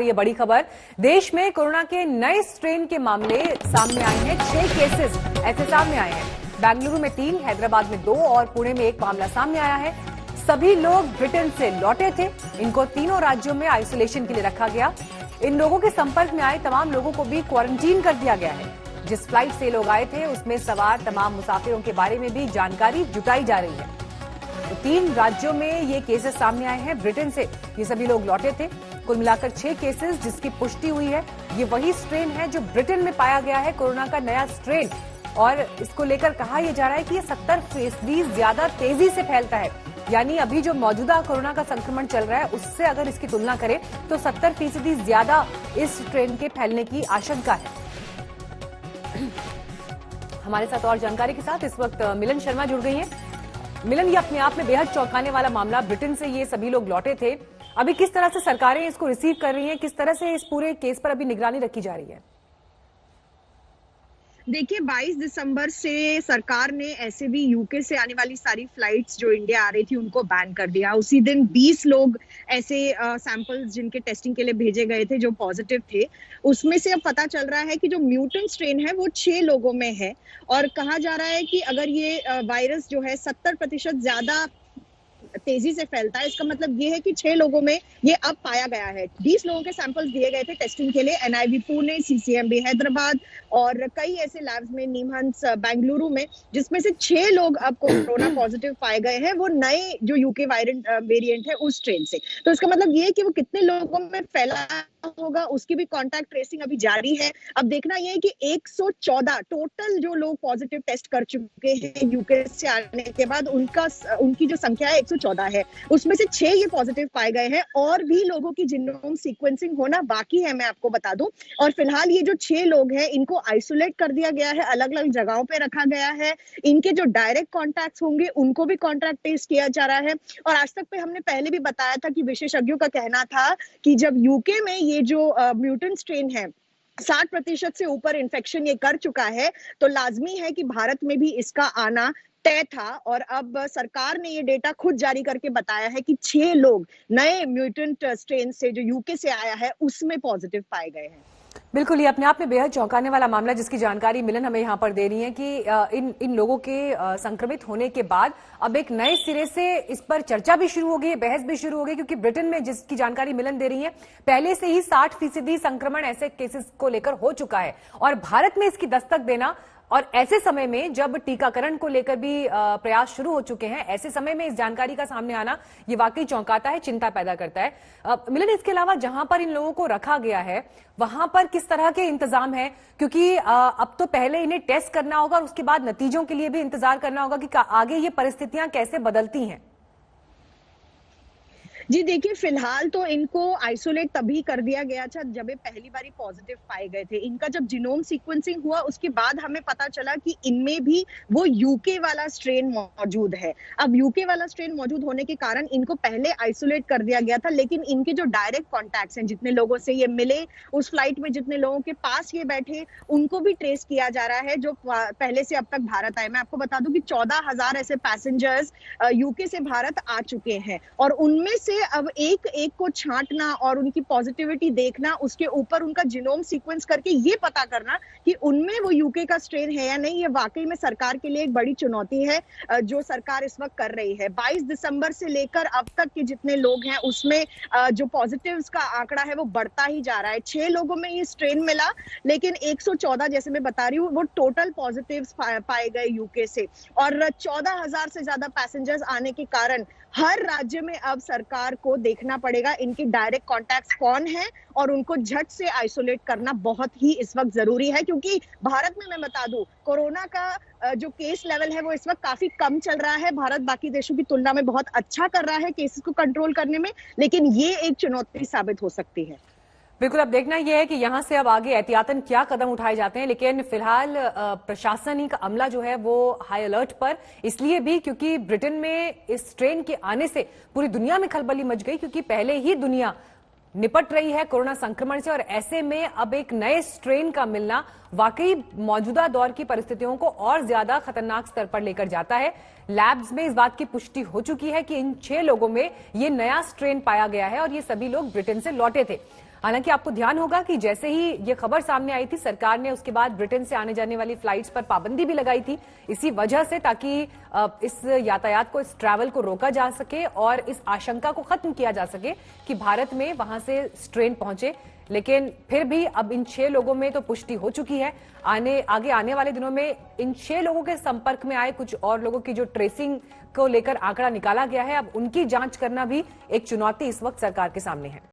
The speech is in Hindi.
ये बड़ी खबर। देश में कोरोना के नए स्ट्रेन के मामले सामने आए हैं। 6 केसेस ऐसे सामने आए हैं। बेंगलुरु में 3, हैदराबाद में 2 और पुणे में 1 मामला सामने आया है। सभी लोग ब्रिटेन से लौटे थे। इनको तीनों राज्यों में आइसोलेशन के लिए रखा गया। इन लोगों के संपर्क में आए तमाम लोगों को भी क्वारंटीन कर दिया गया है। जिस फ्लाइट से लोग आए थे उसमें सवार तमाम मुसाफिरों के बारे में भी जानकारी जुटाई जा रही है। तो 3 राज्यों में ये केसेस सामने आए हैं। ब्रिटेन से ये सभी लोग लौटे थे। कुल मिलाकर 6 केसेस जिसकी पुष्टि हुई है। ये वही स्ट्रेन है जो ब्रिटेन में पाया गया है, कोरोना का नया स्ट्रेन। और इसको लेकर कहा यह जा रहा है कि ये 70% ज्यादा तेजी से फैलता है। यानी अभी जो मौजूदा कोरोना का संक्रमण चल रहा है उससे अगर इसकी तुलना करें तो 70% ज्यादा इस स्ट्रेन के फैलने की आशंका है। हमारे साथ और जानकारी के साथ इस वक्त मिलन शर्मा जुड़ गई हैं। मिलन, ये अपने आप में बेहद चौंकाने वाला मामला, ब्रिटेन से ये सभी लोग लौटे थे। अभी किस तरह से सरकारें इसको रिसीव कर रही हैं, किस तरह से इस पूरे केस पर अभी निगरानी रखी जा रही है? देखिए 22 दिसंबर से सरकार ने ऐसे भी यूके से आने वाली सारी फ्लाइट्स जो इंडिया आ रही थी उनको बैन कर दिया। उसी दिन 20 लोग ऐसे सैंपल्स जिनके टेस्टिंग के लिए भेजे गए थे जो पॉजिटिव थे, उसमें से अब पता चल रहा है कि जो म्यूटेंट स्ट्रेन है वो 6 लोगों में है। और कहा जा रहा है कि अगर ये वायरस जो है 70% ज्यादा तेजी से फैलता है, इसका मतलब ये है कि 6 लोगों में ये अब पाया गया है। 20 लोगों के सैंपल्स दिए गए थे टेस्टिंग के लिए एनआईवी पुणे, सीसीएमबी हैदराबाद और कई ऐसे लैब्स में, निमहंस बेंगलुरु में, जिसमें से 6 लोग अब कोरोना पॉजिटिव पाए गए हैं वो नए जो यूके वेरिएंट है उस स्ट्रेन से। तो इसका मतलब ये है कि वो कितने लोगों में फैला होगा उसकी भी कॉन्टैक्ट ट्रेसिंग अभी जारी है। अब देखना यह है कि 114 टोटल जो लोग पॉजिटिव टेस्ट कर चुके हैं यूके से आने के बाद उनकी जो संख्या है 114 है। उसमें से 6 ये पॉजिटिव पाए गए हैं और भी लोगों की जीनोम सीक्वेंसिंग होना बाकी है, मैं आपको बता दूं। और फिलहाल ये जो 6 लोग हैं इनको आइसोलेट कर दिया गया है, अलग अलग जगहों पे रखा गया है। इनके जो डायरेक्ट कॉन्टैक्ट्स होंगे उनको भी कॉन्टैक्ट टेस्ट किया जा रहा है। और आज तक पे हमने पहले भी बताया था कि विशेषज्ञों का कहना था कि जब यूके में ये जो म्यूटेंट स्ट्रेन है 60% से ऊपर इन्फेक्शन ये कर चुका है, तो लाजमी है कि भारत में भी इसका आना तय था। और अब सरकार ने ये डेटा खुद जारी करके बताया है कि 6 लोग नए म्यूटेंट स्ट्रेन से जो यूके से आया है उसमें पॉजिटिव पाए गए हैं। बिल्कुल, ये अपने आप में बेहद चौंकाने वाला मामला जिसकी जानकारी मिलन हमें यहाँ पर दे रही है कि इन लोगों के संक्रमित होने के बाद अब एक नए सिरे से इस पर चर्चा भी शुरू हो गई, बहस भी शुरू हो गई। क्योंकि ब्रिटेन में जिसकी जानकारी मिलन दे रही है पहले से ही 60% संक्रमण ऐसे केसेस को लेकर हो चुका है और भारत में इसकी दस्तक देना, और ऐसे समय में जब टीकाकरण को लेकर भी प्रयास शुरू हो चुके हैं, ऐसे समय में इस जानकारी का सामने आना ये वाकई चौंकाता है, चिंता पैदा करता है। मिलन, इसके अलावा जहां पर इन लोगों को रखा गया है वहां पर किस तरह के इंतजाम है? क्योंकि अब तो पहले इन्हें टेस्ट करना होगा और उसके बाद नतीजों के लिए भी इंतजार करना होगा कि आगे ये परिस्थितियां कैसे बदलती हैं। जी देखिए, फिलहाल तो इनको आइसोलेट तभी कर दिया गया था जब ये पहली बारी पॉजिटिव पाए गए थे। इनका जब जीनोम सीक्वेंसिंग हुआ उसके बाद हमें पता चला कि इनमें भी वो यूके वाला स्ट्रेन मौजूद है। अब यूके वाला स्ट्रेन मौजूद होने के कारण इनको पहले आइसोलेट कर दिया गया था, लेकिन इनके जो डायरेक्ट कॉन्टैक्ट्स हैं, जितने लोगों से ये मिले, उस फ्लाइट में जितने लोगों के पास ये बैठे, उनको भी ट्रेस किया जा रहा है जो पहले से अब तक भारत आए। मैं आपको बता दूं कि 14,000 ऐसे पैसेंजर्स यूके से भारत आ चुके हैं और उनमें से अब एक एक को छांटना और उनकी पॉजिटिविटी देखना, उसके ऊपर उनका जीनोम सीक्वेंस करके ये पता करना कि उनमें वो यूके का स्ट्रेन है या नहीं, ये वाकई में सरकार के लिए एक बड़ी चुनौती है जो सरकार इस वक्त कर रही है। 22 दिसंबर से लेकर अब तक के जितने लोग हैं उसमें जो पॉजिटिव्स का आंकड़ा है वो बढ़ता ही जा रहा है। 6 लोगों में ये स्ट्रेन मिला, लेकिन 114 जैसे मैं बता रही हूँ वो टोटल पॉजिटिव्स पाए गए यूके से। और 14,000 से ज्यादा पैसेंजर्स आने के कारण हर राज्य में अब सरकार को देखना पड़ेगा इनके डायरेक्ट कॉन्टैक्ट्स कौन है और उनको झट से आइसोलेट करना बहुत ही इस वक्त जरूरी है। क्योंकि भारत में मैं बता दूं कोरोना का जो केस लेवल है वो इस वक्त काफी कम चल रहा है। भारत बाकी देशों की तुलना में बहुत अच्छा कर रहा है केसेस को कंट्रोल करने में, लेकिन ये एक चुनौती साबित हो सकती है। बिल्कुल, अब देखना यह है कि यहां से अब आगे एहतियातन क्या कदम उठाए जाते हैं। लेकिन फिलहाल प्रशासनिक अमला जो है वो हाई अलर्ट पर इसलिए भी क्योंकि ब्रिटेन में इस स्ट्रेन के आने से पूरी दुनिया में खलबली मच गई, क्योंकि पहले ही दुनिया निपट रही है कोरोना संक्रमण से और ऐसे में अब एक नए स्ट्रेन का मिलना वाकई मौजूदा दौर की परिस्थितियों को और ज्यादा खतरनाक स्तर पर लेकर जाता है। लैब्स में इस बात की पुष्टि हो चुकी है कि इन 6 लोगों में ये नया स्ट्रेन पाया गया है और ये सभी लोग ब्रिटेन से लौटे थे। हालांकि आपको ध्यान होगा कि जैसे ही ये खबर सामने आई थी, सरकार ने उसके बाद ब्रिटेन से आने जाने वाली फ्लाइट्स पर पाबंदी भी लगाई थी, इसी वजह से, ताकि इस यातायात को, इस ट्रैवल को रोका जा सके और इस आशंका को खत्म किया जा सके कि भारत में वहां से स्ट्रेन पहुंचे। लेकिन फिर भी अब इन 6 लोगों में तो पुष्टि हो चुकी है। आगे आने वाले दिनों में इन 6 लोगों के संपर्क में आए कुछ और लोगों की जो ट्रेसिंग को लेकर आंकड़ा निकाला गया है, अब उनकी जांच करना भी एक चुनौती इस वक्त सरकार के सामने है।